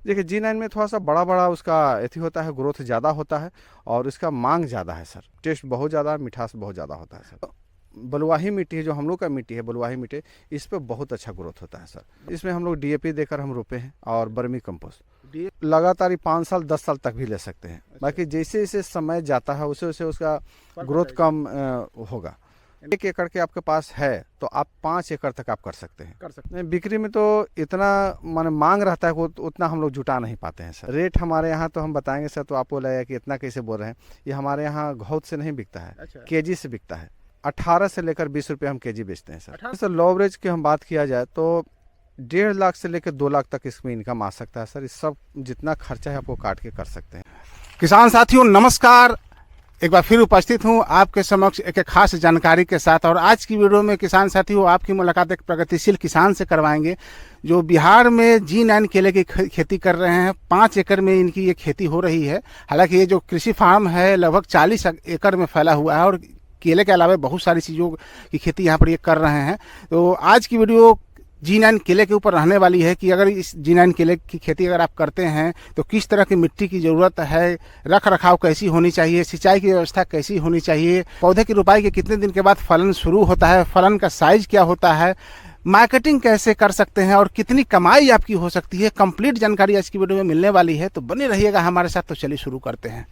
देखिए G9 में थोड़ा सा बड़ा बड़ा उसका एथी होता है, ग्रोथ ज़्यादा होता है और इसका मांग ज़्यादा है सर। टेस्ट बहुत ज़्यादा, मिठास बहुत ज़्यादा होता है सर। बलुआही मिट्टी है, जो हम लोग का मिट्टी है बलुआही मिट्टी, इस पे बहुत अच्छा ग्रोथ होता है सर। इसमें हम लोग DAP देकर हम रोपे हैं और वर्मी कंपोस्ट लगातार ही 5 साल 10 साल तक भी ले सकते हैं। बाकी जैसे जैसे समय जाता है उसे उसे उसका ग्रोथ कम होगा। 1 एकड़ के आपके पास है तो आप 5 एकड़ तक आप कर सकते हैं। बिक्री में तो इतना माने मांग रहता है कि उतना हम लोग जुटा नहीं पाते हैं सर। रेट हमारे यहाँ तो हम बताएंगे सर तो आपको लगेगा कि इतना कैसे बोल रहे हैं। ये हमारे यहाँ घौत से नहीं बिकता है, केजी से बिकता है। 18 से लेकर 20 रुपये हम केजी बेचते हैं सर। सर लो एवरेज की हम बात किया जाए तो 1.5 लाख से लेकर 2 लाख तक इसमें इनकम आ सकता है सर। इस सब जितना खर्चा है आपको काट के कर सकते हैं। किसान साथियों नमस्कार, एक बार फिर उपस्थित हूं आपके समक्ष एक खास जानकारी के साथ। और आज की वीडियो में किसान साथियों आपकी मुलाकात एक प्रगतिशील किसान से करवाएंगे जो बिहार में G9 केले की खेती कर रहे हैं। 5 एकड़ में इनकी ये खेती हो रही है। हालांकि ये जो कृषि फार्म है लगभग 40 एकड़ में फैला हुआ है और केले के अलावा बहुत सारी चीज़ों की खेती यहाँ पर ये कर रहे हैं। तो आज की वीडियो G9 केले के ऊपर रहने वाली है कि अगर इस G9 केले की खेती अगर आप करते हैं तो किस तरह की मिट्टी की ज़रूरत है, रख रखाव कैसी होनी चाहिए, सिंचाई की व्यवस्था कैसी होनी चाहिए, पौधे की रोपाई के कितने दिन के बाद फलन शुरू होता है, फलन का साइज क्या होता है, मार्केटिंग कैसे कर सकते हैं और कितनी कमाई आपकी हो सकती है। कंप्लीट जानकारी आज की वीडियो में मिलने वाली है, तो बने रहिएगा हमारे साथ। तो चलिए शुरू करते हैं।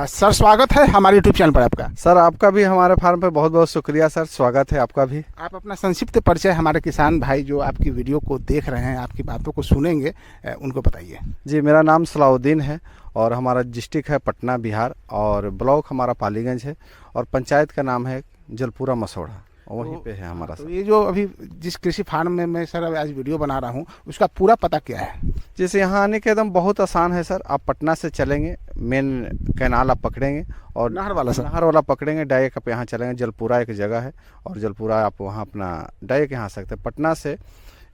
सर स्वागत है हमारे यूट्यूब चैनल पर आपका। सर आपका भी हमारे फार्म पे बहुत बहुत शुक्रिया सर, स्वागत है आपका भी। आप अपना संक्षिप्त परिचय हमारे किसान भाई जो आपकी वीडियो को देख रहे हैं, आपकी बातों को सुनेंगे, उनको बताइए। जी, मेरा नाम सलाउद्दीन है और हमारा डिस्ट्रिक्ट है पटना बिहार और ब्लॉक हमारा पालीगंज है और पंचायत का नाम है जलपुरा मसौढ़ा, वहीं पे है हमारा। तो ये जो अभी जिस कृषि फार्म में मैं सर आज वीडियो बना रहा हूँ उसका पूरा पता क्या है? जैसे यहाँ आने के एकदम बहुत आसान है सर। आप पटना से चलेंगे, मेन कैनाल आप पकड़ेंगे और नहर वाला सर, नहर वाला पकड़ेंगे, डायरेक्ट आप यहाँ चलेंगे। जलपुरा एक जगह है और जलपुरा आप वहाँ अपना डायरेक्ट यहाँ आ सकते हैं। पटना से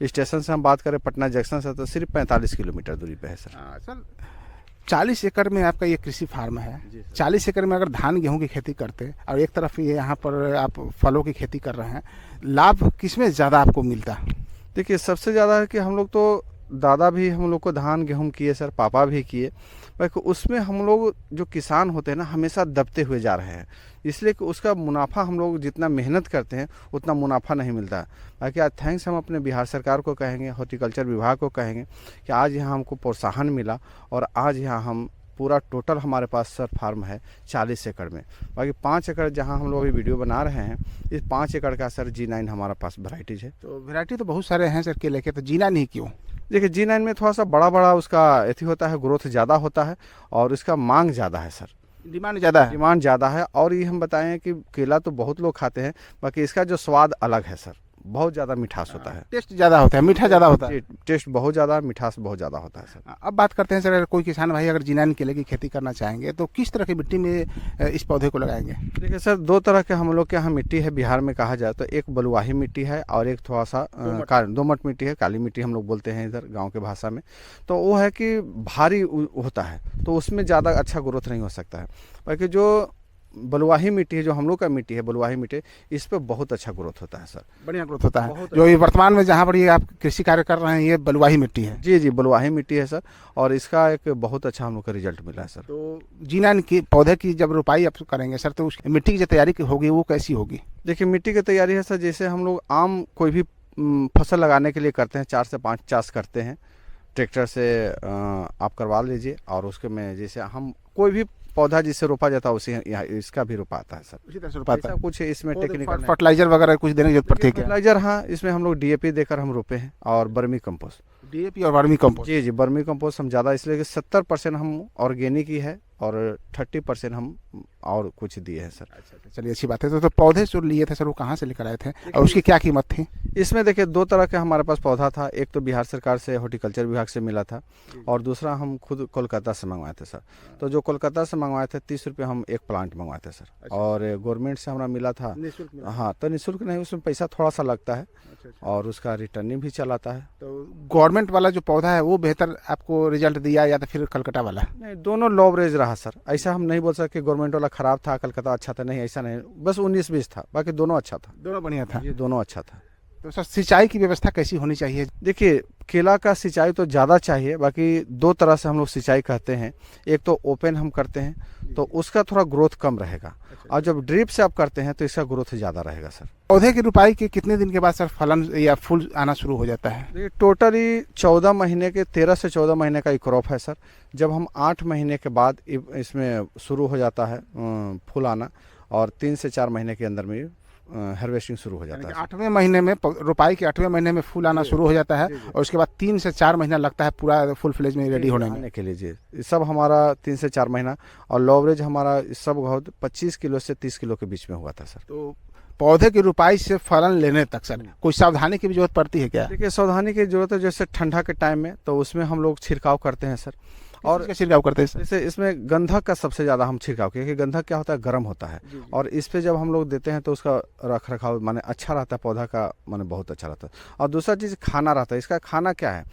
स्टेशन से हम बात करें, पटना जंक्शन से, तो सिर्फ 45 किलोमीटर दूरी पे है सर। सर 40 एकड़ में आपका ये कृषि फार्म है। 40 एकड़ में अगर धान गेहूं की खेती करते और एक तरफ ये यहाँ पर आप फलों की खेती कर रहे हैं, लाभ किसमें ज़्यादा आपको मिलता? देखिए सबसे ज़्यादा है कि हम लोग तो दादा भी हम लोग को धान गेहूं किए सर, पापा भी किए। बाकी उसमें हम लोग जो किसान होते हैं ना हमेशा दबते हुए जा रहे हैं, इसलिए कि उसका मुनाफा हम लोग जितना मेहनत करते हैं उतना मुनाफा नहीं मिलता। बाकी आज थैंक्स हम अपने बिहार सरकार को कहेंगे, हॉर्टिकल्चर विभाग को कहेंगे कि आज यहाँ हमको प्रोत्साहन मिला और आज यहाँ हम पूरा टोटल हमारे पास सर फार्म है 40 एकड़ में। बाकी 5 एकड़ जहाँ हम लोग अभी वीडियो बना रहे हैं, इस 5 एकड़ का सर G9 हमारा पास वैराइटीज़ है। तो वैरायटी तो बहुत सारे हैं सर केले के, तो G9 ही क्यों? देखिए G9 में थोड़ा सा बड़ा बड़ा उसका एथी होता है, ग्रोथ ज़्यादा होता है और इसका मांग ज़्यादा है सर। डिमांड ज़्यादा है। डिमांड ज़्यादा है और ये हम बताएं कि केला तो बहुत लोग खाते हैं, बाकी इसका जो स्वाद अलग है सर, बहुत ज़्यादा मिठास होता है, टेस्ट ज़्यादा होता है, मीठा ज़्यादा होता है। टेस्ट बहुत ज़्यादा, मिठास बहुत ज़्यादा होता है सर। अब बात करते हैं सर, अगर कोई किसान भाई अगर G9 केले की खेती करना चाहेंगे तो किस तरह की मिट्टी में इस पौधे को लगाएंगे? देखिए सर 2 तरह के हम लोग के यहाँ मिट्टी है बिहार में कहा जाए तो, एक बलुआही मिट्टी है और एक थोड़ा सा दोमट मिट्टी है, काली मिट्टी हम लोग बोलते हैं इधर गाँव के भाषा में। तो वो है कि भारी होता है तो उसमें ज़्यादा अच्छा ग्रोथ नहीं हो सकता है। बाकी जो बलुआही मिट्टी है, जो हम लोग का मिट्टी है बलुआही मिट्टी, इस पे बहुत अच्छा ग्रोथ होता है सर, बढ़िया ग्रोथ होता है। जो ये वर्तमान में जहाँ पर ये आप कृषि कार्य कर रहे हैं ये बलुआही मिट्टी है? जी जी, बलुआही मिट्टी है सर और इसका एक बहुत अच्छा हम लोग का रिजल्ट मिला है सर। तो G9 की पौधे की जब रोपाई आप करेंगे सर तो उस मिट्टी की जो तैयारी होगी वो कैसी होगी? देखिए मिट्टी की तैयारी है सर, जैसे हम लोग आम कोई भी फसल लगाने के लिए करते हैं 4 से 5 चास करते हैं, ट्रैक्टर से आप करवा लीजिए और उसके में जैसे हम कोई भी पौधा जिससे रोपा जाता है उसी इसका भी रोपा आता है सर, उसी तरह से रोपाता है। कुछ इसमें टेक्निकल फर्टिलाइजर वगैरह कुछ देने की जरूरत पड़ती है क्या? फर्टिलाइजर हाँ, इसमें हम लोग DAP देकर हम रोपे हैं और वर्मी कंपोस्ट। DAP और वर्मी कंपोस्ट? जी जी, वर्मी कंपोस्ट हम ज़्यादा इसलिए कि 70% हम ऑर्गेनिक ही है और 30% हम और कुछ दिए हैं सर। अच्छा, चलिए अच्छी बात है। तो पौधे जो लिए थे सर वो कहाँ से लेकर आए थे और उसकी क्या कीमत थी? इसमें देखिए 2 तरह के हमारे पास पौधा था, एक तो बिहार सरकार से हॉर्टिकल्चर विभाग से मिला था और दूसरा हम खुद कोलकाता से मंगवाए थे सर। तो जो कोलकाता से मंगवाए थे 30 रुपये हम एक प्लांट मंगवाए थे सर। और गवर्नमेंट से हमारा मिला था, हाँ तो निःशुल्क नहीं, उसमें पैसा थोड़ा सा लगता है और उसका रिटर्निंग भी चलाता है। तो गवर्नमेंट वाला जो पौधा है वो बेहतर आपको रिजल्ट दिया या तो फिर कलकत्ता वाला? नहीं, दोनों लो एवरेज रहा सर। ऐसा हम नहीं बोल सकते गवर्नमेंट वाला खराब था कलकत्ता अच्छा था, नहीं ऐसा नहीं, बस 19-20 था, बाकी दोनों अच्छा था। दोनों बढ़िया था? ये दोनों अच्छा था। तो सर सिंचाई की व्यवस्था कैसी होनी चाहिए? देखिए, केला का सिंचाई तो ज़्यादा चाहिए, बाकी दो तरह से हम लोग सिंचाई करते हैं। एक तो ओपन हम करते हैं तो उसका थोड़ा ग्रोथ कम रहेगा, और जब ड्रिप से आप करते हैं तो इसका ग्रोथ ज़्यादा रहेगा सर। पौधे की रोपाई के कितने दिन के बाद सर फलन या फूल आना शुरू हो जाता है? ये टोटली 14 महीने के 13 से 14 महीने का एक क्रॉप है सर। जब हम 8 महीने के बाद इसमें शुरू हो जाता है फूल आना, और 3 से 4 महीने के अंदर में हार्वेस्टिंग शुरू हो जाता है। 8वें महीने में रोपाई के 8वें महीने में फूल आना शुरू हो जाता है, और उसके बाद 3 से 4 महीना लगता है पूरा फुल फ्लेज में रेडी होने में। के लिए जी, ये सब हमारा 3 से 4 महीना, और लॉवरेज हमारा इस सब बहुत 25 किलो से 30 किलो के बीच में हुआ था सर। तो पौधे की रोपाई से फलन लेने तक सर कोई सावधानी की भी जरूरत पड़ती है क्या? देखिए, सावधानी की जरूरत है। जैसे ठंडा के टाइम में तो उसमें हम लोग छिड़काव करते हैं सर। और क्या छिड़काव करते हैं सर? जैसे इसमें गंधक का सबसे ज़्यादा हम छिड़काव, क्योंकि गंधक क्या होता है, गर्म होता है, और इस पे जब हम लोग देते हैं तो उसका रख रखाव माने अच्छा रहता है, पौधा का माने बहुत अच्छा रहता है। और दूसरा चीज़ खाना रहता है। इसका खाना क्या है,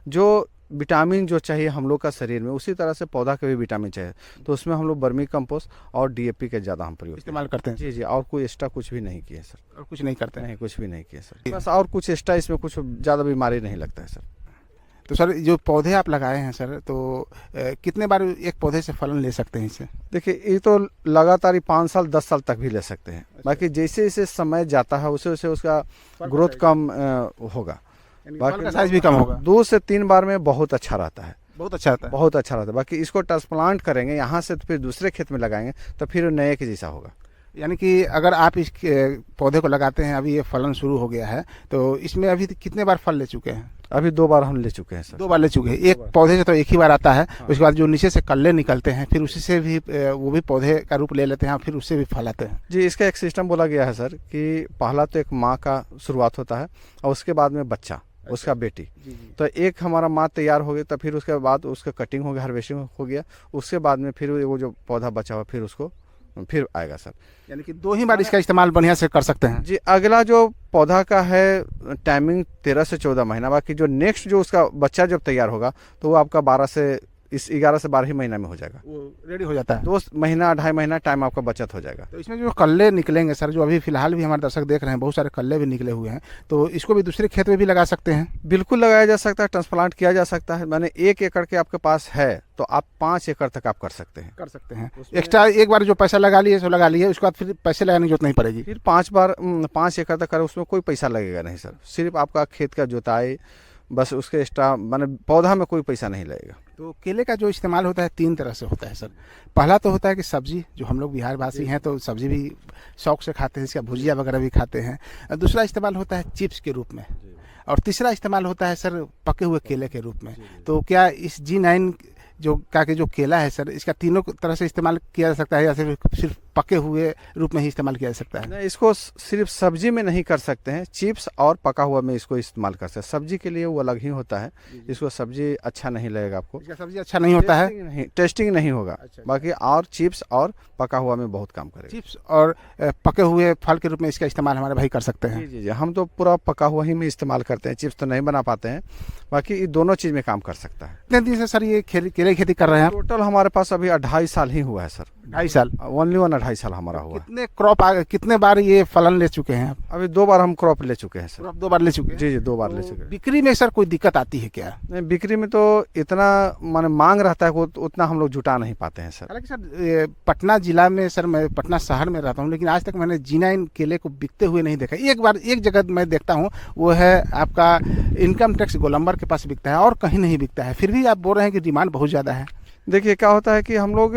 जो विटामिन जो चाहिए हम लोग का शरीर में, उसी तरह से पौधा के भी विटामिन चाहिए, तो उसमें हम लोग वर्मी कंपोस्ट और डीएपी के ज़्यादा हम प्रयोग इस्तेमाल करते हैं। जी जी, और कोई एक्स्ट्रा कुछ भी नहीं किए सर। और कुछ नहीं करते हैं? नहीं, कुछ भी नहीं किए सर, बस। और कुछ एक्स्ट्रा इसमें कुछ ज़्यादा बीमारी नहीं लगता है सर। तो सर जो पौधे आप लगाए हैं सर, तो कितने बार एक पौधे से फलन ले सकते हैं इससे? देखिए, ये तो लगातार 5 साल 10 साल तक भी ले सकते हैं। बाकी जैसे जैसे समय जाता है उसे उसे उसका ग्रोथ कम होगा, बाकी का साइज भी कम होगा। 2 से 3 बार में बहुत अच्छा रहता है, बहुत अच्छा आता है। बहुत अच्छा रहता है। बाकी इसको ट्रांसप्लांट करेंगे यहाँ से, तो फिर दूसरे खेत में लगाएंगे तो फिर नए के जैसा होगा। यानी कि अगर आप इस पौधे को लगाते हैं, अभी ये फलन शुरू हो गया है, तो इसमें अभी कितने बार फल ले चुके हैं? अभी 2 बार हम ले चुके हैं सर। 2 बार ले चुके हैं। एक पौधे से तो एक ही बार आता है, उसके बाद जो नीचे से कल्ले निकलते हैं फिर उसी से भी वो भी पौधे का रूप ले लेते हैं, फिर उससे भी फल आते हैं। जी, इसका एक सिस्टम बोला गया है सर कि पहला तो एक माँ का शुरुआत होता है, और उसके बाद में बच्चा, उसका बेटी। तो एक हमारा माँ तैयार हो गया, तो फिर उसके बाद उसका कटिंग हो गया, हार्वेस्टिंग हो गया, उसके बाद में फिर वो जो पौधा बचा हुआ फिर उसको फिर आएगा सर। यानी कि 2 ही बार इसका इस्तेमाल बढ़िया से कर सकते हैं। जी, अगला जो पौधा का है टाइमिंग 13 से 14 महीना, बाकी जो नेक्स्ट जो उसका बच्चा जब तैयार होगा तो वो आपका 11 से 12 ही महीना में हो जाएगा, वो रेडी हो जाता है। 2 महीना 2.5 महीना टाइम आपका बचत हो जाएगा। तो इसमें जो कल्ले निकलेंगे सर, जो अभी फिलहाल भी हमारे दर्शक देख रहे हैं, बहुत सारे कल्ले भी निकले हुए हैं, तो इसको भी दूसरे खेत में भी लगा सकते हैं? बिल्कुल लगाया जा सकता है, ट्रांसप्लांट किया जा सकता है। मैंने 1 एकड़ के आपके पास है तो आप 5 एकड़ तक आप कर सकते हैं। एक्स्ट्रा एक बार जो पैसा लगा लिए सो लगा लिए, उसके बाद फिर पैसे लगाने की जरूरत नहीं पड़ेगी। फिर 5 एकड़ तक करें, उसमें कोई पैसा लगेगा नहीं सर। सिर्फ आपका खेत का जोताई, बस उसके एक्स्ट्रा माने पौधा में कोई पैसा नहीं लगेगा। तो केले का जो इस्तेमाल होता है 3 तरह से होता है सर। पहला तो होता है कि सब्जी, जो हम लोग बिहारवासी हैं तो सब्जी भी शौक से खाते हैं, इसका भुजिया वगैरह भी खाते हैं। दूसरा इस्तेमाल होता है चिप्स के रूप में, और तीसरा इस्तेमाल होता है सर पके हुए केले के रूप में। तो क्या इस G9 जो केला है सर, इसका तीनों तरह से इस्तेमाल किया जा सकता है, या सिर्फ पके हुए रूप में ही इस्तेमाल किया जा सकता है? नहीं, इसको सिर्फ सब्जी में नहीं कर सकते हैं, चिप्स और पका हुआ में इसको इस्तेमाल कर सकते हैं। सब्जी के लिए वो अलग ही होता है, इसको सब्जी अच्छा नहीं लगेगा आपको। इसका सब्जी अच्छा नहीं होता है, टेस्टिंग नहीं होगा। बाकी और चिप्स और पका हुआ में बहुत काम करेगा। चिप्स और पके हुए फल के रूप में इसका इस्तेमाल हमारे भाई कर सकते हैं। जी, हम तो पूरा पका हुआ ही में इस्तेमाल करते हैं, चिप्स तो नहीं बना पाते हैं। बाकी ये दोनों चीज़ में काम कर सकता है। कितने दिन से सर ये केले की खेती कर रहे हैं? टोटल हमारे पास अभी 2.5 साल ही हुआ है सर। 2.5 साल? ओनली 2.5 साल हमारा हुआ। कितने क्रॉप कितने बार ये फलन ले चुके हैं? अभी 2 बार हम क्रॉप ले चुके हैं सर। क्रॉप 2 बार ले चुके हैं? जी, 2 बार ले चुके हैं। बिक्री में सर कोई दिक्कत आती है क्या? नहीं, बिक्री में तो इतना माने मांग रहता है, उतना हम लोग जुटा नहीं पाते हैं सर। हालांकि सर पटना जिला में सर, मैं पटना शहर में रहता हूँ, लेकिन आज तक मैंने G9 केले को बिकते हुए नहीं देखा। एक जगह मैं देखता हूँ, वो है आपका इनकम टैक्स गोलंबर के पास बिकता है, और कहीं नहीं बिकता है। फिर भी आप बोल रहे हैं कि डिमांड बहुत ज़्यादा है। देखिए, क्या होता है कि हम लोग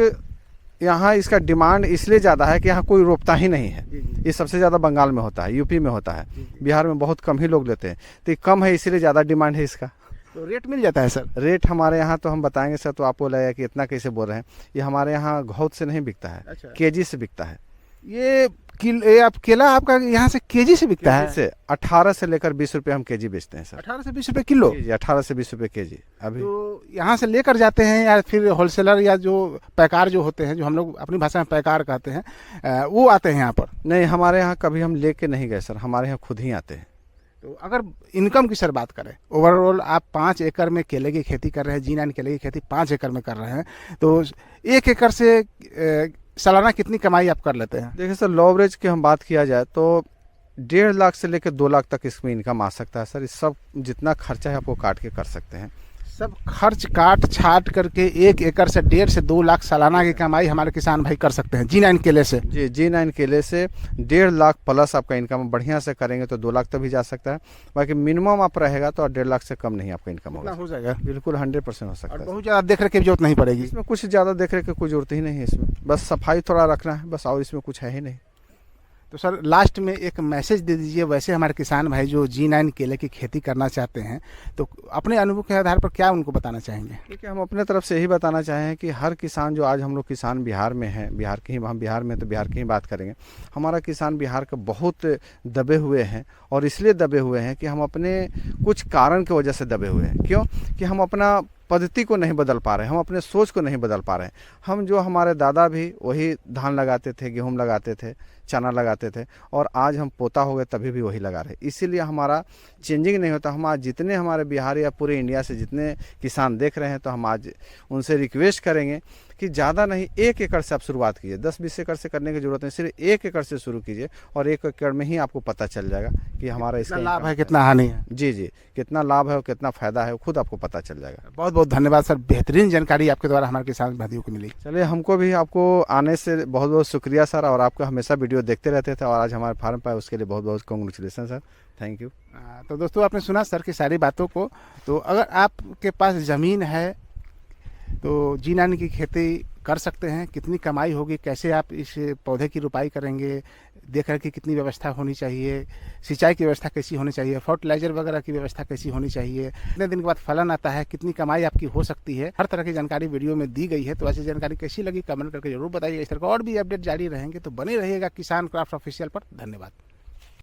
यहाँ इसका डिमांड इसलिए ज़्यादा है कि यहाँ कोई रोकता ही नहीं है। ये सबसे ज़्यादा बंगाल में होता है, यूपी में होता है, बिहार में बहुत कम ही लोग लेते हैं, तो ये कम है इसीलिए ज़्यादा डिमांड है इसका। तो रेट मिल जाता है सर? रेट हमारे यहाँ तो हम बताएंगे सर, तो आपको लगेगा कि इतना कैसे बोल रहे हैं। ये हमारे यहाँ घौत से नहीं बिकता है। अच्छा। केजी से बिकता है। ये आप केला आपका यहाँ से केजी से बिकता है? से 18 से लेकर 20 रुपये हम केजी बेचते हैं सर। 18 से 20 रुपये किलो? जी, 18 से 20 रुपये केजी। अभी तो यहाँ से लेकर जाते हैं, या फिर होलसेलर या जो पैकार जो होते हैं, जो हम लोग अपनी भाषा में पैकार कहते हैं, वो आते हैं यहाँ पर? नहीं, हमारे यहाँ कभी हम लेके नहीं गए सर, हमारे यहाँ खुद ही आते हैं। तो अगर इनकम की सर बात करें, ओवरऑल आप 5 एकड़ में केले की खेती कर रहे हैं, G9 केले की खेती 5 एकड़ में कर रहे हैं, तो 1 एकड़ से सालाना कितनी कमाई आप कर लेते हैं? देखिए सर, लॉवरेज की हम बात किया जाए तो 1.5 लाख से लेकर 2 लाख तक इसमें इनकम आ सकता है सर। इस सब जितना खर्चा है आपको काट के कर सकते हैं। सब खर्च काट छाट करके 1 एकड़ से 1.5 से 2 लाख सालाना की कमाई हमारे किसान भाई कर सकते हैं G9 केले से। जी, G9 केले से 1.5 लाख प्लस आपका इनकम बढ़िया से करेंगे तो 2 लाख तक भी जा सकता है। बाकी मिनिमम आप रहेगा तो 1.5 लाख से कम नहीं आपका इनकम इतना होगा। हो जाएगा बिल्कुल 100% हो सकता और है। बहुत ज़्यादा देख रेख की जरूरत नहीं पड़ेगी। इसमें कुछ ज़्यादा देख रेख की कोई जरूरत ही नहीं है। इसमें बस सफाई थोड़ा रखना है बस, और इसमें कुछ है ही नहीं। तो सर लास्ट में एक मैसेज दे दीजिए, वैसे हमारे किसान भाई जो G9 केले की खेती करना चाहते हैं तो अपने अनुभव के आधार पर क्या उनको बताना चाहेंगे? देखिए, हम अपने तरफ से यही बताना चाहें कि हर किसान जो आज हम लोग किसान बिहार में हैं, बिहार के ही हम बिहार में तो बिहार की ही बात करेंगे। हमारा किसान बिहार का बहुत दबे हुए हैं, और इसलिए दबे हुए हैं कि हम अपने कुछ कारण की वजह से दबे हुए हैं। क्यों? कि हम अपना पद्धति को नहीं बदल पा रहे हैं, हम अपने सोच को नहीं बदल पा रहे हैं। हम जो हमारे दादा भी वही धान लगाते थे, गेहूँ लगाते थे, चना लगाते थे, और आज हम पोता हो गए तभी भी वही लगा रहे। इसीलिए हमारा चेंजिंग नहीं होता। हम आज जितने हमारे बिहार या पूरे इंडिया से जितने किसान देख रहे हैं, तो हम आज उनसे रिक्वेस्ट करेंगे कि ज़्यादा नहीं 1 एकड़ से आप शुरुआत कीजिए। 10-20 एकड़ से करने की जरूरत नहीं, सिर्फ 1 एकड़ से शुरू कीजिए, और 1 एकड़ में ही आपको पता चल जाएगा कि हमारा इसका कितना लाभ income है कितना हानि है। जी जी, कितना लाभ है और कितना फ़ायदा है खुद आपको पता चल जाएगा। बहुत बहुत धन्यवाद सर, बेहतरीन जानकारी आपके द्वारा हमारे किसान भाइयों को मिली। चलिए, हमको भी आपको आने से बहुत बहुत शुक्रिया सर, और आपका हमेशा वीडियो देखते रहते थे, और आज हमारे फार्म पर उसके लिए बहुत बहुत कॉन्ग्रेचुलेसन सर। Thank you. तो दोस्तों आपने सुना सर की सारी बातों को। तो अगर आपके पास ज़मीन है तो G9 की खेती कर सकते हैं। कितनी कमाई होगी, कैसे आप इस पौधे की रोपाई करेंगे, देख रहे कि कितनी व्यवस्था होनी चाहिए, सिंचाई की व्यवस्था कैसी होनी चाहिए, फर्टिलाइजर वगैरह की व्यवस्था कैसी होनी चाहिए, कितने दिन के बाद फलन आता है, कितनी कमाई आपकी हो सकती है, हर तरह की जानकारी वीडियो में दी गई है। तो ऐसी जानकारी कैसी लगी कमेंट करके जरूर बताइए। इस तरह का और भी अपडेट जारी रहेंगे, तो बने रहिएगा किसान क्राफ्ट ऑफिशियल पर। धन्यवाद।